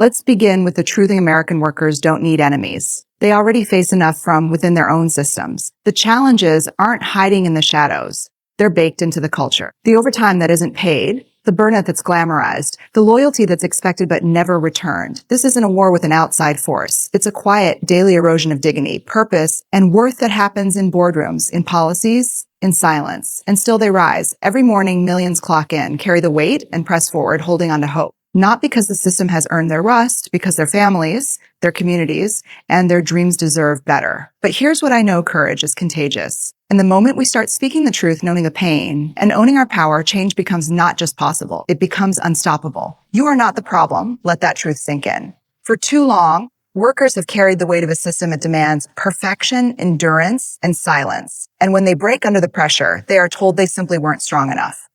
Let's begin with the truth: American workers don't need enemies. They already face enough from within their own systems. The challenges aren't hiding in the shadows. They're baked into the culture. The overtime that isn't paid, the burnout that's glamorized, the loyalty that's expected but never returned. This isn't a war with an outside force. It's a quiet, daily erosion of dignity, purpose, and worth that happens in boardrooms, in policies, in silence. And still they rise. Every morning, millions clock in, carry the weight, and press forward, holding on to hope. Not because the system has earned their rust, because their families, their communities, and their dreams deserve better. But here's what I know: courage is contagious. And the moment we start speaking the truth, knowing the pain, and owning our power, change becomes not just possible, it becomes unstoppable. You are not the problem. Let that truth sink in. For too long, workers have carried the weight of a system that demands perfection, endurance, and silence. And when they break under the pressure, they are told they simply weren't strong enough,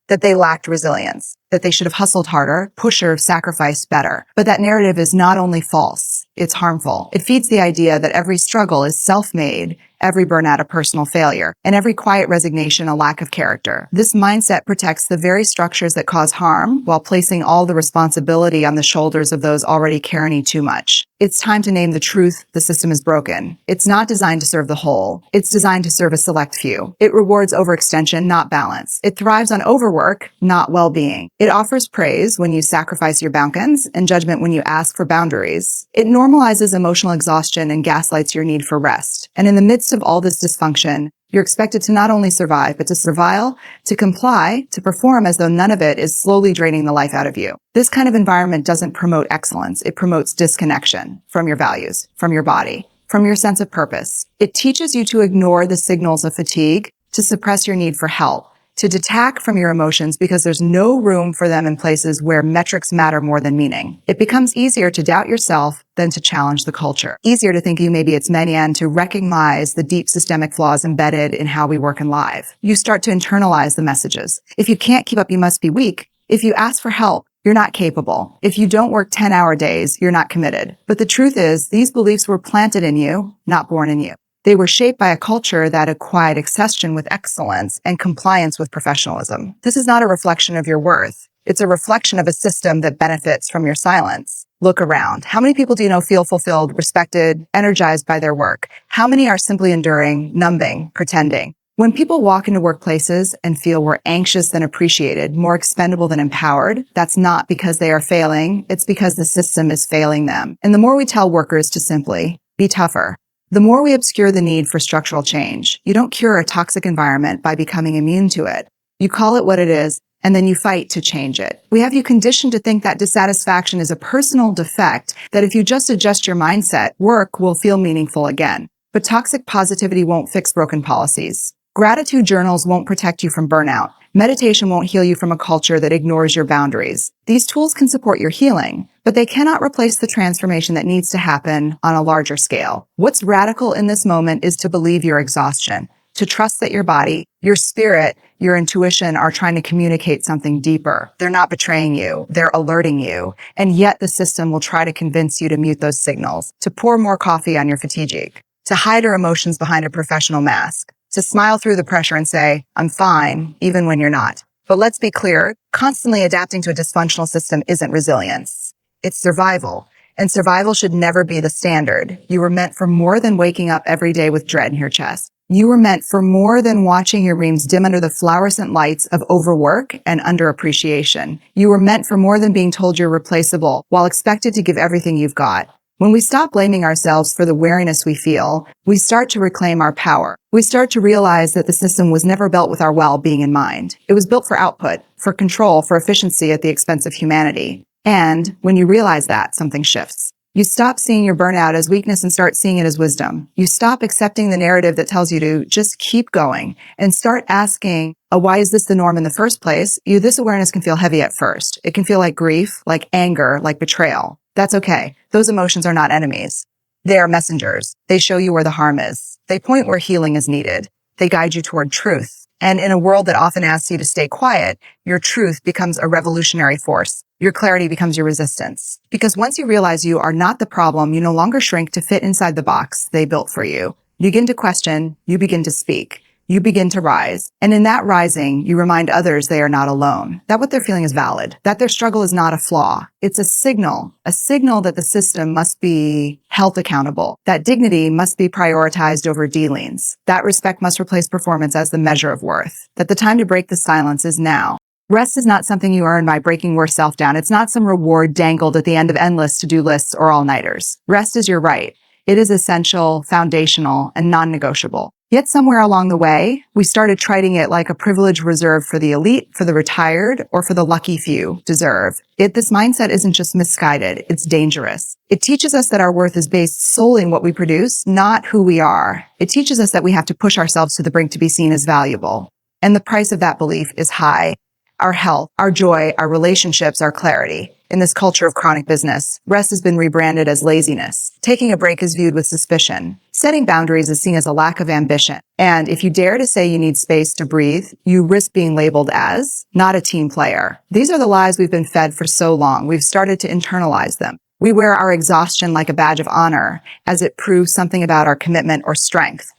that they lacked resilience, that they should have hustled harder, pushed or sacrificed better. But that narrative is not only false, it's harmful. It feeds the idea that every struggle is self-made, every burnout a personal failure, and every quiet resignation a lack of character. This mindset protects the very structures that cause harm while placing all the responsibility on the shoulders of those already carrying too much. It's time to name the truth: the system is broken. It's not designed to serve the whole. It's designed to serve a select few. It rewards overextension, not balance. It thrives on overwork, not well-being. It offers praise when you sacrifice your boundaries and judgment when you ask for boundaries. It normalizes emotional exhaustion and gaslights your need for rest. And in the midst of all this dysfunction, you're expected to not only survive, but to surveil, to comply, to perform as though none of it is slowly draining the life out of you. This kind of environment doesn't promote excellence. It promotes disconnection from your values, from your body, from your sense of purpose. It teaches you to ignore the signals of fatigue, to suppress your need for help, to detach from your emotions because there's no room for them in places where metrics matter more than meaning. It becomes easier to doubt yourself than to challenge the culture. Easier to think you maybe it's many and to recognize the deep systemic flaws embedded in how we work and live. You start to internalize the messages. If you can't keep up, you must be weak. If you ask for help, you're not capable. If you don't work 10-hour days, you're not committed. But the truth is, these beliefs were planted in you, not born in you. They were shaped by a culture that equated exhaustion with excellence and compliance with professionalism. This is not a reflection of your worth. It's a reflection of a system that benefits from your silence. Look around. How many people do you know feel fulfilled, respected, energized by their work? How many are simply enduring, numbing, pretending? When people walk into workplaces and feel we're anxious than appreciated, more expendable than empowered, that's not because they are failing. It's because the system is failing them. And the more we tell workers to simply be tougher, the more we obscure the need for structural change. You don't cure a toxic environment by becoming immune to it. You call it what it is, and then you fight to change it. We have you conditioned to think that dissatisfaction is a personal defect, that if you just adjust your mindset, work will feel meaningful again. But toxic positivity won't fix broken policies. Gratitude journals won't protect you from burnout. Meditation won't heal you from a culture that ignores your boundaries. These tools can support your healing, but they cannot replace the transformation that needs to happen on a larger scale. What's radical in this moment is to believe your exhaustion, to trust that your body, your spirit, your intuition are trying to communicate something deeper. They're not betraying you. They're alerting you. And yet the system will try to convince you to mute those signals, to pour more coffee on your fatigue, to hide your emotions behind a professional mask, to smile through the pressure and say, I'm fine, even when you're not. But let's be clear, constantly adapting to a dysfunctional system isn't resilience. It's survival. And survival should never be the standard. You were meant for more than waking up every day with dread in your chest. You were meant for more than watching your dreams dim under the fluorescent lights of overwork and underappreciation. You were meant for more than being told you're replaceable while expected to give everything you've got. When we stop blaming ourselves for the weariness we feel, we start to reclaim our power. We start to realize that the system was never built with our well-being in mind. It was built for output, for control, for efficiency at the expense of humanity. And when you realize that, something shifts. You stop seeing your burnout as weakness and start seeing it as wisdom. You stop accepting the narrative that tells you to just keep going and start asking, why is this the norm in the first place? This awareness can feel heavy at first. It can feel like grief, like anger, like betrayal. That's okay. Those emotions are not enemies. They are messengers. They show you where the harm is. They point where healing is needed. They guide you toward truth. And in a world that often asks you to stay quiet, your truth becomes a revolutionary force. Your clarity becomes your resistance. Because once you realize you are not the problem, you no longer shrink to fit inside the box they built for you. You begin to question. You begin to speak. you begin to rise. And in that rising, you remind others they are not alone, that what they're feeling is valid, that their struggle is not a flaw. It's a signal that the system must be held accountable, that dignity must be prioritized over dealings, that respect must replace performance as the measure of worth, that the time to break the silence is now. Rest is not something you earn by breaking yourself down. It's not some reward dangled at the end of endless to-do lists or all-nighters. Rest is your right. It is essential, foundational, and non-negotiable. Yet somewhere along the way, we started treating it like a privilege reserved for the elite, for the retired, or for the lucky few deserve. This mindset isn't just misguided, it's dangerous. It teaches us that our worth is based solely in what we produce, not who we are. It teaches us that we have to push ourselves to the brink to be seen as valuable. And the price of that belief is high. Our health, our joy, our relationships, our clarity. In this culture of chronic business, rest has been rebranded as laziness. Taking a break is viewed with suspicion. Setting boundaries is seen as a lack of ambition. And if you dare to say you need space to breathe, you risk being labeled as not a team player. These are the lies we've been fed for so long. We've started to internalize them. We wear our exhaustion like a badge of honor, as it proves something about our commitment or strength.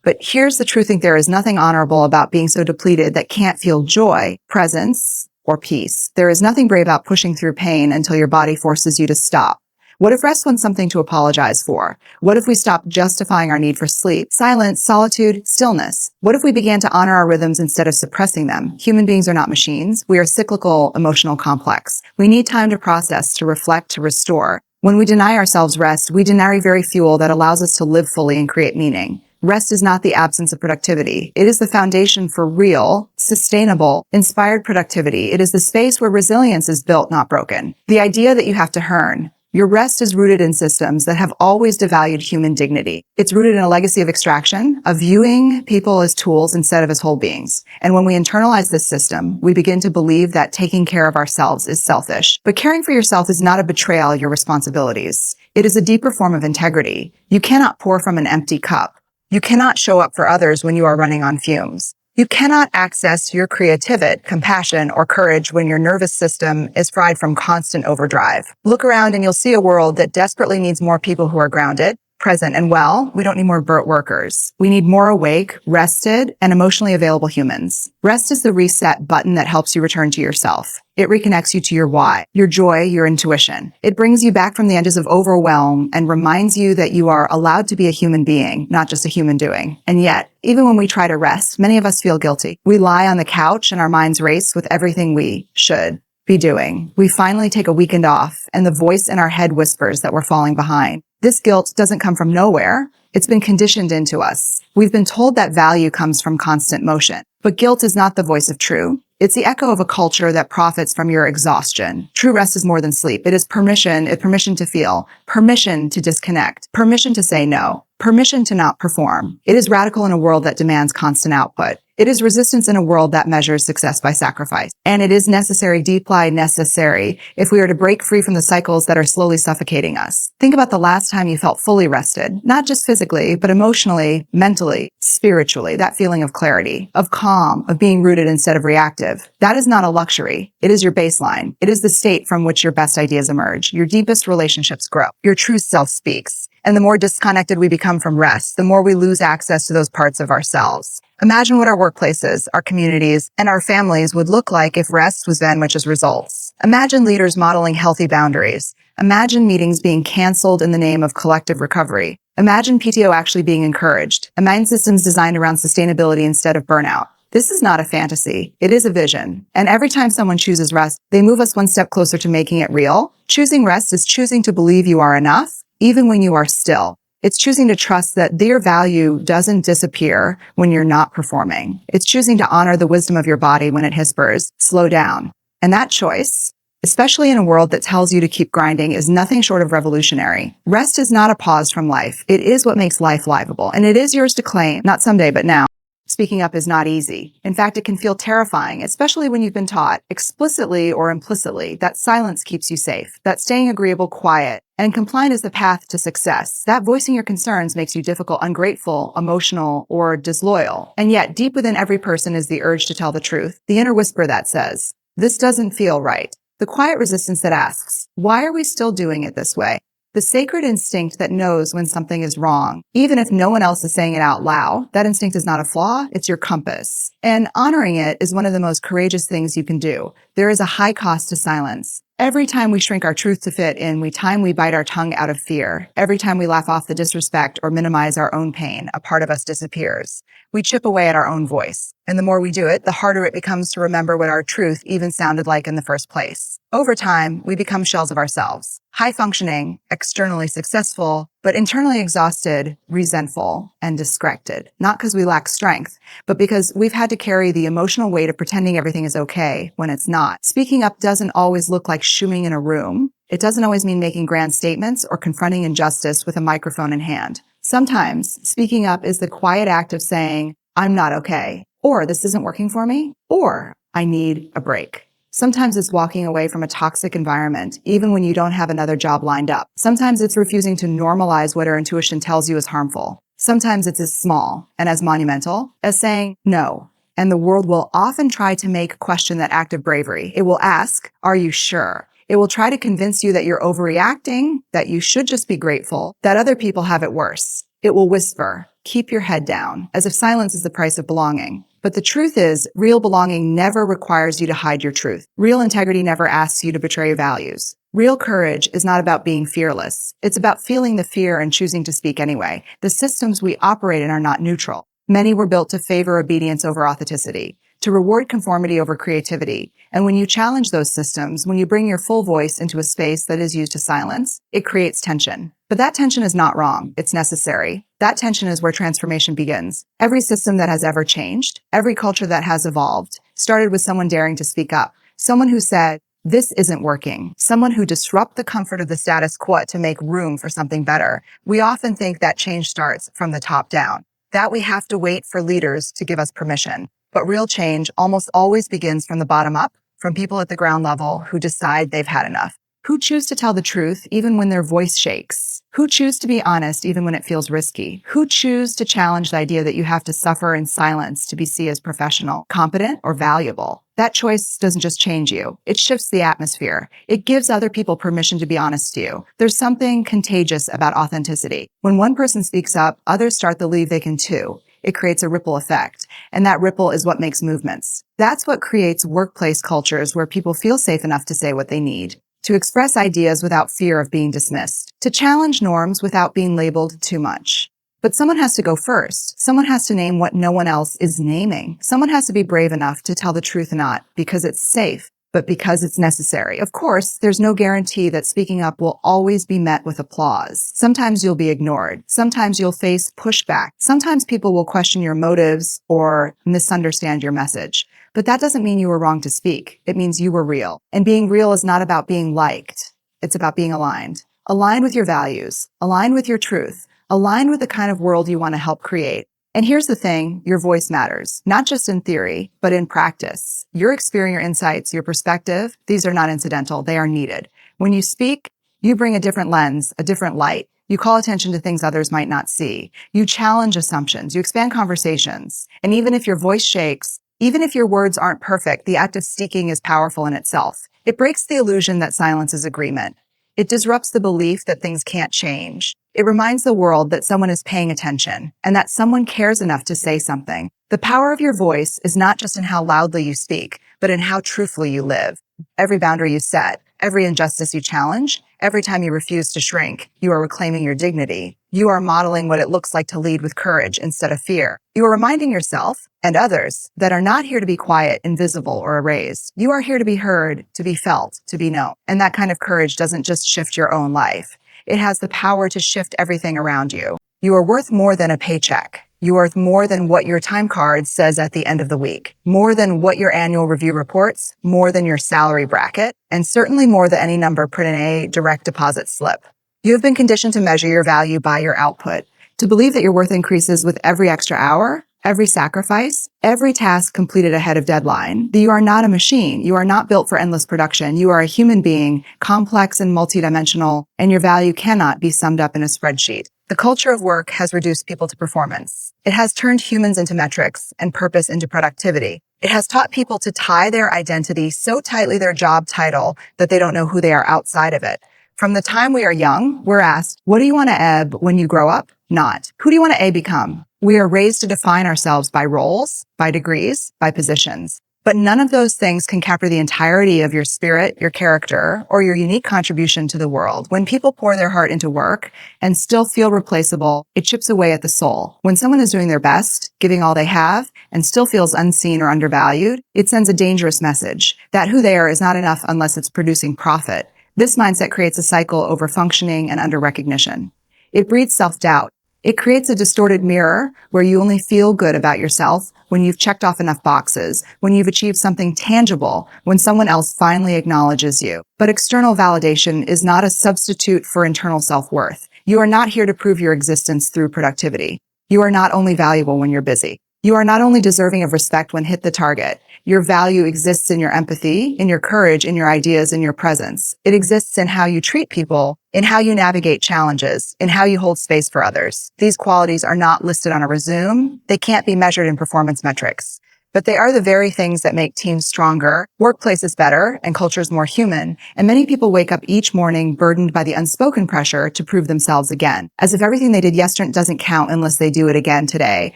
But here's the truth: there is nothing honorable about being so depleted that can't feel joy, presence, or peace. There is nothing brave about pushing through pain until your body forces you to stop. What if rest wasn't something to apologize for? What if we stopped justifying our need for sleep, silence, solitude, stillness? What if we began to honor our rhythms instead of suppressing them? Human beings are not machines. We are cyclical, emotional complex. We need time to process, to reflect, to restore. When we deny ourselves rest, we deny the very fuel that allows us to live fully and create meaning. Rest is not the absence of productivity. It is the foundation for real, sustainable, inspired productivity. It is the space where resilience is built, not broken. The idea that you have to earn. Your rest is rooted in systems that have always devalued human dignity. It's rooted in a legacy of extraction, of viewing people as tools instead of as whole beings. And when we internalize this system, we begin to believe that taking care of ourselves is selfish. But caring for yourself is not a betrayal of your responsibilities. It is a deeper form of integrity. You cannot pour from an empty cup. You cannot show up for others when you are running on fumes. You cannot access your creativity, compassion, or courage when your nervous system is fried from constant overdrive. Look around and you'll see a world that desperately needs more people who are grounded, present, and well. We don't need more burnt workers. We need more awake, rested, and emotionally available humans. Rest is the reset button that helps you return to yourself. It reconnects you to your why, your joy, your intuition. It brings you back from the edges of overwhelm and reminds you that you are allowed to be a human being, not just a human doing. And yet, even when we try to rest, many of us feel guilty. We lie on the couch and our minds race with everything we should be doing. We finally take a weekend off and the voice in our head whispers that we're falling behind. This guilt doesn't come from nowhere. It's been conditioned into us. We've been told that value comes from constant motion. But guilt is not the voice of true. It's the echo of a culture that profits from your exhaustion. True rest is more than sleep. It is permission to feel, permission to disconnect, permission to say no, permission to not perform. It is radical in a world that demands constant output. It is resistance in a world that measures success by sacrifice. And it is necessary, deeply necessary, if we are to break free from the cycles that are slowly suffocating us. Think about the last time you felt fully rested, not just physically, but emotionally, mentally, spiritually, that feeling of clarity, of calm, of being rooted instead of reactive. That is not a luxury. It is your baseline. It is the state from which your best ideas emerge. Your deepest relationships grow. Your true self speaks. And the more disconnected we become from rest, the more we lose access to those parts of ourselves. Imagine what our workplaces, our communities, and our families would look like if rest was then which is results. Imagine leaders modeling healthy boundaries. Imagine meetings being canceled in the name of collective recovery. Imagine PTO actually being encouraged. Imagine systems designed around sustainability instead of burnout. This is not a fantasy. It is a vision. And every time someone chooses rest, they move us one step closer to making it real. Choosing rest is choosing to believe you are enough, even when you are still. It's choosing to trust that their value doesn't disappear when you're not performing. It's choosing to honor the wisdom of your body when it whispers, slow down. And that choice, especially in a world that tells you to keep grinding, is nothing short of revolutionary. Rest is not a pause from life. It is what makes life livable. And it is yours to claim, not someday, but now. Speaking up is not easy. In fact, it can feel terrifying, especially when you've been taught, explicitly or implicitly, that silence keeps you safe, that staying agreeable, quiet, and compliant is the path to success. That voicing your concerns makes you difficult, ungrateful, emotional, or disloyal. And yet, deep within every person is the urge to tell the truth, the inner whisper that says, this doesn't feel right. The quiet resistance that asks, why are we still doing it this way? The sacred instinct that knows when something is wrong. Even if no one else is saying it out loud, that instinct is not a flaw, it's your compass. And honoring it is one of the most courageous things you can do. There is a high cost to silence. Every time we shrink our truth to fit in, we bite our tongue out of fear. Every time we laugh off the disrespect or minimize our own pain, a part of us disappears. We chip away at our own voice. And the more we do it, the harder it becomes to remember what our truth even sounded like in the first place. Over time, we become shells of ourselves. High functioning, externally successful, but internally exhausted, resentful, and distracted. Not because we lack strength, but because we've had to carry the emotional weight of pretending everything is okay when it's not. Speaking up doesn't always look like shooing in a room. It doesn't always mean making grand statements or confronting injustice with a microphone in hand. Sometimes speaking up is the quiet act of saying, I'm not okay, or this isn't working for me, or I need a break. Sometimes it's walking away from a toxic environment, even when you don't have another job lined up. Sometimes it's refusing to normalize what our intuition tells you is harmful. Sometimes it's as small and as monumental as saying no. And the world will often try to question that act of bravery. It will ask, are you sure? It will try to convince you that you're overreacting, that you should just be grateful, that other people have it worse. It will whisper, keep your head down, as if silence is the price of belonging. But the truth is, real belonging never requires you to hide your truth. Real integrity never asks you to betray your values. Real courage is not about being fearless. It's about feeling the fear and choosing to speak anyway. The systems we operate in are not neutral. Many were built to favor obedience over authenticity, to reward conformity over creativity. And when you challenge those systems, when you bring your full voice into a space that is used to silence, it creates tension. But that tension is not wrong. It's necessary. That tension is where transformation begins. Every system that has ever changed, every culture that has evolved, started with someone daring to speak up. Someone who said, this isn't working. Someone who disrupts the comfort of the status quo to make room for something better. We often think that change starts from the top down, that we have to wait for leaders to give us permission. But real change almost always begins from the bottom up, from people at the ground level who decide they've had enough, who choose to tell the truth even when their voice shakes, who choose to be honest even when it feels risky, who choose to challenge the idea that you have to suffer in silence to be seen as professional, competent, or valuable. That choice doesn't just change you. It shifts the atmosphere. It gives other people permission to be honest to you. There's something contagious about authenticity. When one person speaks up, others start to believe they can too. It creates a ripple effect, and that ripple is what makes movements. That's what creates workplace cultures where people feel safe enough to say what they need, to express ideas without fear of being dismissed, to challenge norms without being labeled too much. But someone has to go first. Someone has to name what no one else is naming. Someone has to be brave enough to tell the truth, not because it's safe, but because it's necessary. Of course, there's no guarantee that speaking up will always be met with applause. Sometimes you'll be ignored. Sometimes you'll face pushback. Sometimes people will question your motives or misunderstand your message. But that doesn't mean you were wrong to speak. It means you were real. And being real is not about being liked. It's about being aligned. Aligned with your values. Aligned with your truth. Aligned with the kind of world you want to help create. And here's the thing, your voice matters, not just in theory, but in practice. Your experience, your insights, your perspective, these are not incidental, they are needed. When you speak, you bring a different lens, a different light. You call attention to things others might not see. You challenge assumptions, you expand conversations. And even if your voice shakes, even if your words aren't perfect, the act of speaking is powerful in itself. It breaks the illusion that silence is agreement. It disrupts the belief that things can't change. It reminds the world that someone is paying attention and that someone cares enough to say something. The power of your voice is not just in how loudly you speak, but in how truthfully you live. Every boundary you set, every injustice you challenge, every time you refuse to shrink, you are reclaiming your dignity. You are modeling what it looks like to lead with courage instead of fear. You are reminding yourself and others that are not here to be quiet, invisible, or erased. You are here to be heard, to be felt, to be known. And that kind of courage doesn't just shift your own life. It has the power to shift everything around you. You are worth more than a paycheck. You are worth more than what your time card says at the end of the week, more than what your annual review reports, more than your salary bracket, and certainly more than any number put in a direct deposit slip. You have been conditioned to measure your value by your output, to believe that your worth increases with every extra hour, every sacrifice, every task completed ahead of deadline. You are not a machine. You are not built for endless production. You are a human being, complex and multidimensional, and your value cannot be summed up in a spreadsheet. The culture of work has reduced people to performance. It has turned humans into metrics and purpose into productivity. It has taught people to tie their identity so tightly to their job title that they don't know who they are outside of it. From the time we are young, we're asked, what do you want to ebb when you grow up? Not, who do you want to become? We are raised to define ourselves by roles, by degrees, by positions. But none of those things can capture the entirety of your spirit, your character, or your unique contribution to the world. When people pour their heart into work and still feel replaceable, it chips away at the soul. When someone is doing their best, giving all they have, and still feels unseen or undervalued, it sends a dangerous message that who they are is not enough unless it's producing profit. This mindset creates a cycle over functioning and under recognition. It breeds self-doubt. It creates a distorted mirror where you only feel good about yourself when you've checked off enough boxes, when you've achieved something tangible, when someone else finally acknowledges you. But external validation is not a substitute for internal self-worth. You are not here to prove your existence through productivity. You are not only valuable when you're busy. You are not only deserving of respect when hit the target. Your value exists in your empathy, in your courage, in your ideas, in your presence. It exists in how you treat people, in how you navigate challenges, in how you hold space for others. These qualities are not listed on a resume. They can't be measured in performance metrics. But they are the very things that make teams stronger, workplaces better, and cultures more human. And many people wake up each morning burdened by the unspoken pressure to prove themselves again, as if everything they did yesterday doesn't count unless they do it again today,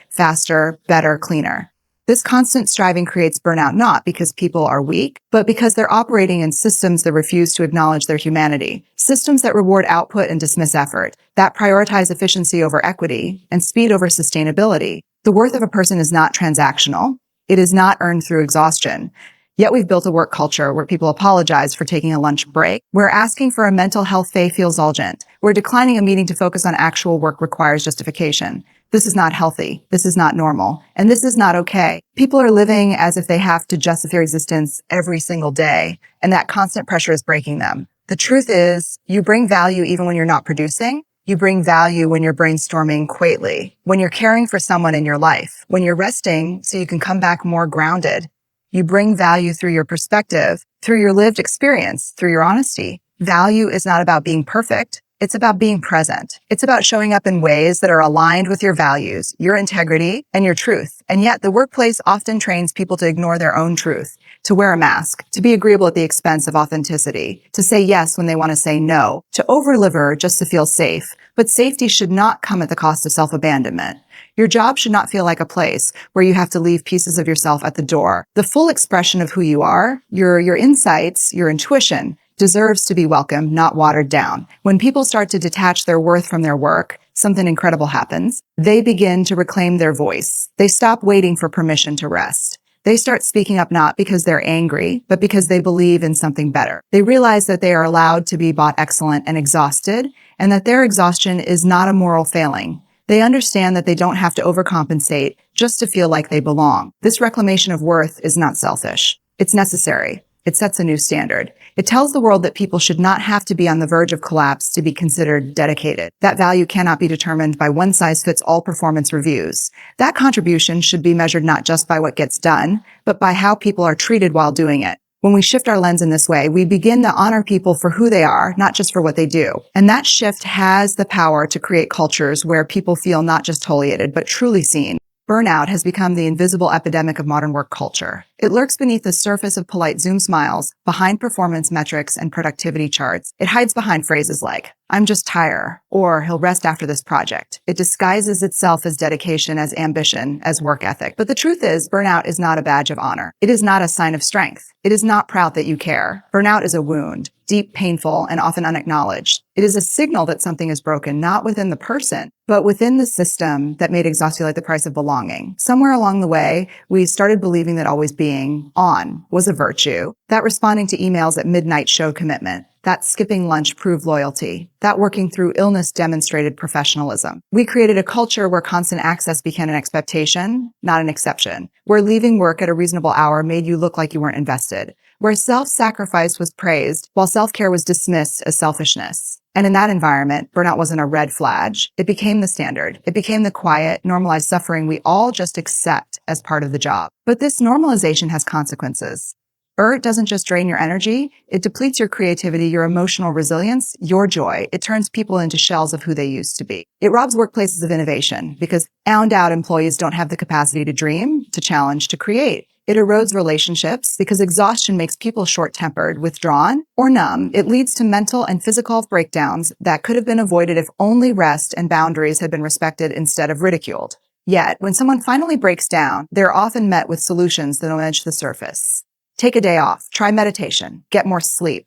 faster, better, cleaner. This constant striving creates burnout not because people are weak, but because they're operating in systems that refuse to acknowledge their humanity. Systems that reward output and dismiss effort, that prioritize efficiency over equity and speed over sustainability. The worth of a person is not transactional. It is not earned through exhaustion. Yet we've built a work culture where people apologize for taking a lunch break. Where asking for a mental health day feels indulgent. Where declining a meeting to focus on actual work requires justification. This is not healthy. This is not normal. And this is not okay. People are living as if they have to justify their existence every single day, and that constant pressure is breaking them. The truth is, you bring value even when you're not producing. You bring value when you're brainstorming quietly, when you're caring for someone in your life, when you're resting so you can come back more grounded. You bring value through your perspective, through your lived experience, through your honesty. Value is not about being perfect. It's about being present. It's about showing up in ways that are aligned with your values, your integrity, and your truth. And yet the workplace often trains people to ignore their own truth, to wear a mask, to be agreeable at the expense of authenticity, to say yes when they want to say no, to over-deliver just to feel safe. But safety should not come at the cost of self-abandonment. Your job should not feel like a place where you have to leave pieces of yourself at the door. The full expression of who you are, your insights, your intuition, deserves to be welcomed, not watered down. When people start to detach their worth from their work, something incredible happens. They begin to reclaim their voice. They stop waiting for permission to rest. They start speaking up not because they're angry, but because they believe in something better. They realize that they are allowed to be bought excellent and exhausted, and that their exhaustion is not a moral failing. They understand that they don't have to overcompensate just to feel like they belong. This reclamation of worth is not selfish. It's necessary. It sets a new standard. It tells the world that people should not have to be on the verge of collapse to be considered dedicated. That value cannot be determined by one-size-fits-all performance reviews. That contribution should be measured not just by what gets done, but by how people are treated while doing it. When we shift our lens in this way, we begin to honor people for who they are, not just for what they do. And that shift has the power to create cultures where people feel not just tolerated, but truly seen. Burnout has become the invisible epidemic of modern work culture. It lurks beneath the surface of polite Zoom smiles, behind performance metrics and productivity charts. It hides behind phrases like, "I'm just tired," or "he'll rest after this project." It disguises itself as dedication, as ambition, as work ethic. But the truth is, burnout is not a badge of honor. It is not a sign of strength. It is not proud that you care. Burnout is a wound, deep, painful, and often unacknowledged. It is a signal that something is broken, not within the person, but within the system that made exhaustion like the price of belonging. Somewhere along the way, we started believing that always being on was a virtue, that responding to emails at midnight showed commitment, that skipping lunch proved loyalty, that working through illness demonstrated professionalism. We created a culture where constant access became an expectation, not an exception, where leaving work at a reasonable hour made you look like you weren't invested, where self-sacrifice was praised while self-care was dismissed as selfishness. And in that environment, burnout wasn't a red flag. It became the standard. It became the quiet, normalized suffering we all just accept as part of the job. But this normalization has consequences. Burnout doesn't just drain your energy, it depletes your creativity, your emotional resilience, your joy. It turns people into shells of who they used to be. It robs workplaces of innovation because found out employees don't have the capacity to dream, to challenge, to create. It erodes relationships because exhaustion makes people short-tempered, withdrawn, or numb. It leads to mental and physical breakdowns that could have been avoided if only rest and boundaries had been respected instead of ridiculed. Yet, when someone finally breaks down, they're often met with solutions that don't edge the surface. Take a day off, try meditation, get more sleep.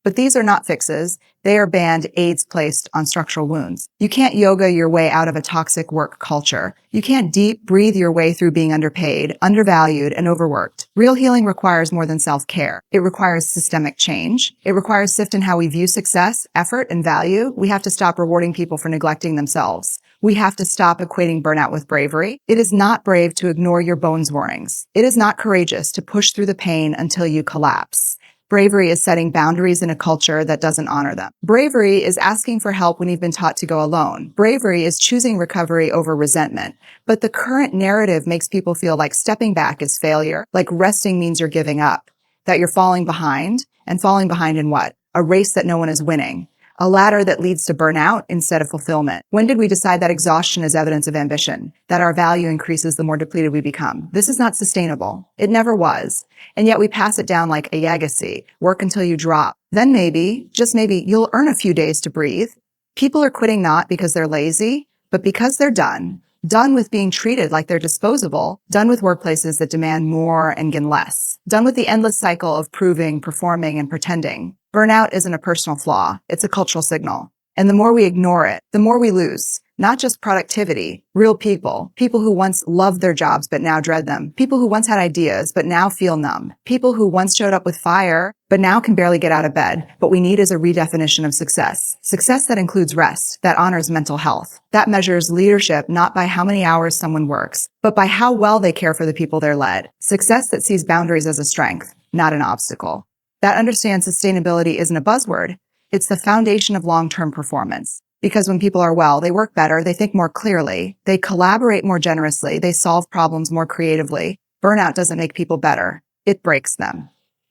But these are not fixes. They are band-aids placed on structural wounds. You can't yoga your way out of a toxic work culture. You can't deep breathe your way through being underpaid, undervalued, and overworked. Real healing requires more than self-care. It requires systemic change. It requires shift in how we view success, effort, and value. We have to stop rewarding people for neglecting themselves. We have to stop equating burnout with bravery. It is not brave to ignore your bones warnings. It is not courageous to push through the pain until you collapse. Bravery is setting boundaries in a culture that doesn't honor them. Bravery is asking for help when you've been taught to go alone. Bravery is choosing recovery over resentment. But the current narrative makes people feel like stepping back is failure, like resting means you're giving up, that you're falling behind. And falling behind in what? A race that no one is winning. A ladder that leads to burnout instead of fulfillment. When did we decide that exhaustion is evidence of ambition? That our value increases the more depleted we become? This is not sustainable. It never was. And yet we pass it down like a legacy. Work until you drop. Then maybe, just maybe, you'll earn a few days to breathe. People are quitting not because they're lazy, but because they're done. Done with being treated like they're disposable. Done with workplaces that demand more and get less. Done with the endless cycle of proving, performing, and pretending. Burnout isn't a personal flaw. It's a cultural signal. And the more we ignore it, the more we lose. Not just productivity, real people. People who once loved their jobs but now dread them. People who once had ideas but now feel numb. People who once showed up with fire but now can barely get out of bed. What we need is a redefinition of success. Success that includes rest, that honors mental health. That measures leadership not by how many hours someone works, but by how well they care for the people they're led. Success that sees boundaries as a strength, not an obstacle. That understands sustainability isn't a buzzword. It's the foundation of long-term performance. Because when people are well, they work better, they think more clearly, they collaborate more generously, they solve problems more creatively. Burnout doesn't make people better. It breaks them.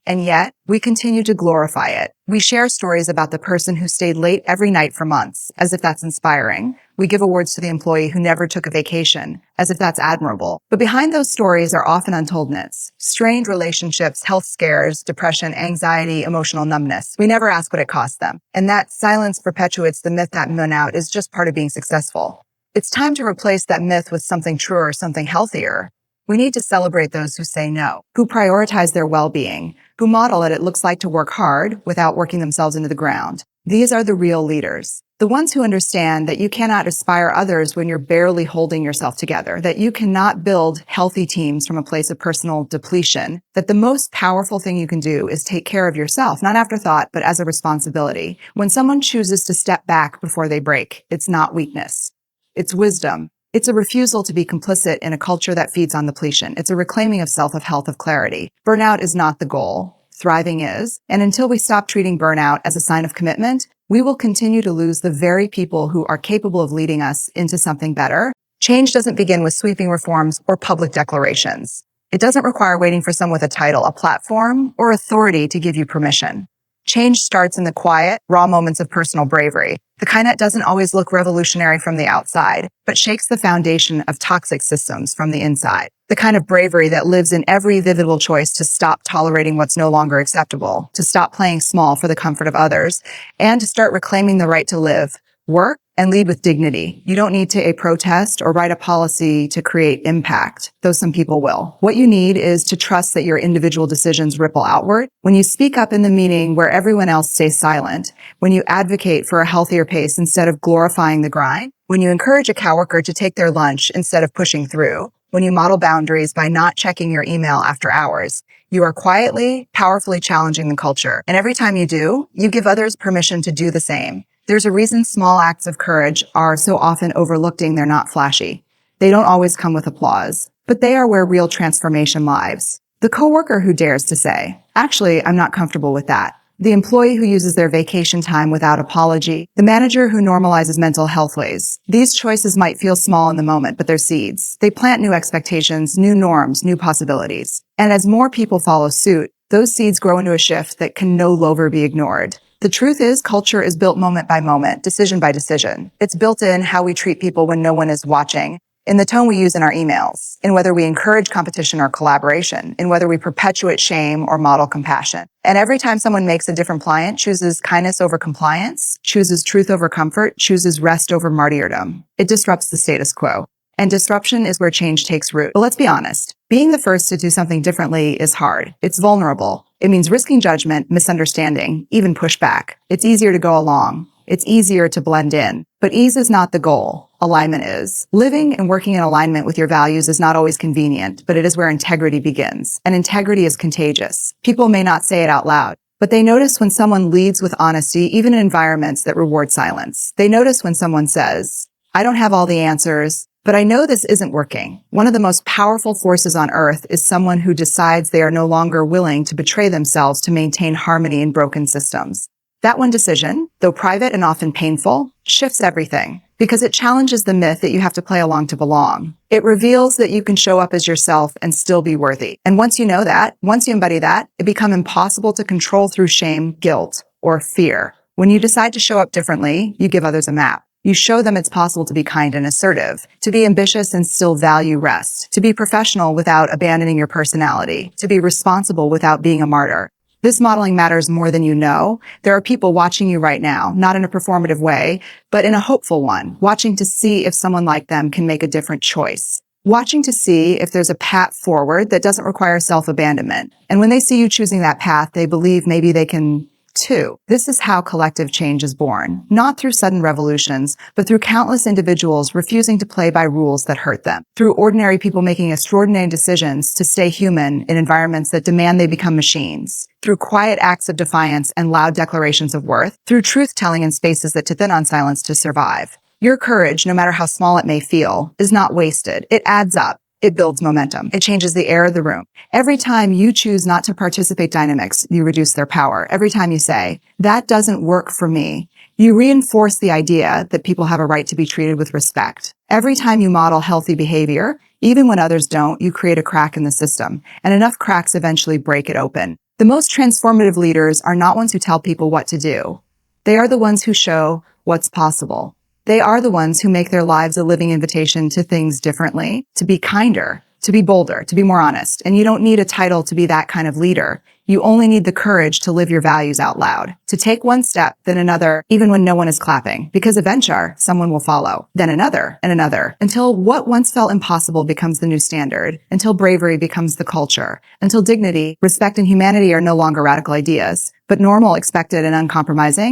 And yet, we continue to glorify it. We share stories about the person who stayed late every night for months, as if that's inspiring. We give awards to the employee who never took a vacation, as if that's admirable. But behind those stories are often untold myths. Strained relationships, health scares, depression, anxiety, emotional numbness. We never ask what it cost them. And that silence perpetuates the myth that burnout is just part of being successful. It's time to replace that myth with something truer, something healthier. We need to celebrate those who say no, who prioritize their well-being, who model what it looks like to work hard without working themselves into the ground. These are the real leaders. The ones who understand that you cannot inspire others when you're barely holding yourself together, that you cannot build healthy teams from a place of personal depletion, that the most powerful thing you can do is take care of yourself, not afterthought, but as a responsibility. When someone chooses to step back before they break, it's not weakness. It's wisdom. It's a refusal to be complicit in a culture that feeds on depletion. It's a reclaiming of self, of health, of clarity. Burnout is not the goal. Thriving is. And until we stop treating burnout as a sign of commitment, we will continue to lose the very people who are capable of leading us into something better. Change doesn't begin with sweeping reforms or public declarations. It doesn't require waiting for someone with a title, a platform, or authority to give you permission. Change starts in the quiet, raw moments of personal bravery, the kind that doesn't always look revolutionary from the outside, but shakes the foundation of toxic systems from the inside. The kind of bravery that lives in every vivid choice to stop tolerating what's no longer acceptable, to stop playing small for the comfort of others, and to start reclaiming the right to live, work, and lead with dignity. You don't need to protest or write a policy to create impact, though some people will. What you need is to trust that your individual decisions ripple outward. When you speak up in the meeting where everyone else stays silent, when you advocate for a healthier pace instead of glorifying the grind, when you encourage a coworker to take their lunch instead of pushing through, when you model boundaries by not checking your email after hours, you are quietly, powerfully challenging the culture. And every time you do, you give others permission to do the same. There's a reason small acts of courage are so often overlooked. They're not flashy. They don't always come with applause, but they are where real transformation lives. The coworker who dares to say, actually, I'm not comfortable with that. The employee who uses their vacation time without apology. The manager who normalizes mental health ways. These choices might feel small in the moment, but they're seeds. They plant new expectations, new norms, new possibilities. And as more people follow suit, those seeds grow into a shift that can no longer be ignored. The truth is, culture is built moment by moment, decision by decision. It's built in how we treat people when no one is watching, in the tone we use in our emails, in whether we encourage competition or collaboration, in whether we perpetuate shame or model compassion. And every time someone makes a different client, chooses kindness over compliance, chooses truth over comfort, chooses rest over martyrdom, it disrupts the status quo. And disruption is where change takes root. But let's be honest, being the first to do something differently is hard. It's vulnerable. It means risking judgment, misunderstanding, even pushback. It's easier to go along. It's easier to blend in. But ease is not the goal. Alignment is. Living and working in alignment with your values is not always convenient, but it is where integrity begins. And integrity is contagious. People may not say it out loud, but they notice when someone leads with honesty, even in environments that reward silence. They notice when someone says, I don't have all the answers, but I know this isn't working. One of the most powerful forces on earth is someone who decides they are no longer willing to betray themselves to maintain harmony in broken systems. That one decision, though private and often painful, shifts everything because it challenges the myth that you have to play along to belong. It reveals that you can show up as yourself and still be worthy. And once you know that, once you embody that, it becomes impossible to control through shame, guilt, or fear. When you decide to show up differently, you give others a map. You show them it's possible to be kind and assertive, to be ambitious and still value rest, to be professional without abandoning your personality, to be responsible without being a martyr. This modeling matters more than you know. There are people watching you right now, not in a performative way, but in a hopeful one, watching to see if someone like them can make a different choice, watching to see if there's a path forward that doesn't require self-abandonment. And when they see you choosing that path, they believe maybe they can too. This is how collective change is born, not through sudden revolutions, but through countless individuals refusing to play by rules that hurt them, through ordinary people making extraordinary decisions to stay human in environments that demand they become machines, through quiet acts of defiance and loud declarations of worth, through truth-telling in spaces that depend on silence to survive. Your courage, no matter how small it may feel, is not wasted. It adds up. It builds momentum. It changes the air of the room. Every time you choose not to participate dynamics, you reduce their power. Every time you say, that doesn't work for me, you reinforce the idea that people have a right to be treated with respect. Every time you model healthy behavior, even when others don't, you create a crack in the system, and enough cracks eventually break it open. The most transformative leaders are not ones who tell people what to do. They are the ones who show what's possible. They are the ones who make their lives a living invitation to things differently, to be kinder, to be bolder, to be more honest. And you don't need a title to be that kind of leader. You only need the courage to live your values out loud, to take one step, then another, even when no one is clapping, because eventually someone will follow, then another and another, until what once felt impossible becomes the new standard, until bravery becomes the culture, until dignity, respect, and humanity are no longer radical ideas, but normal, expected, and uncompromising.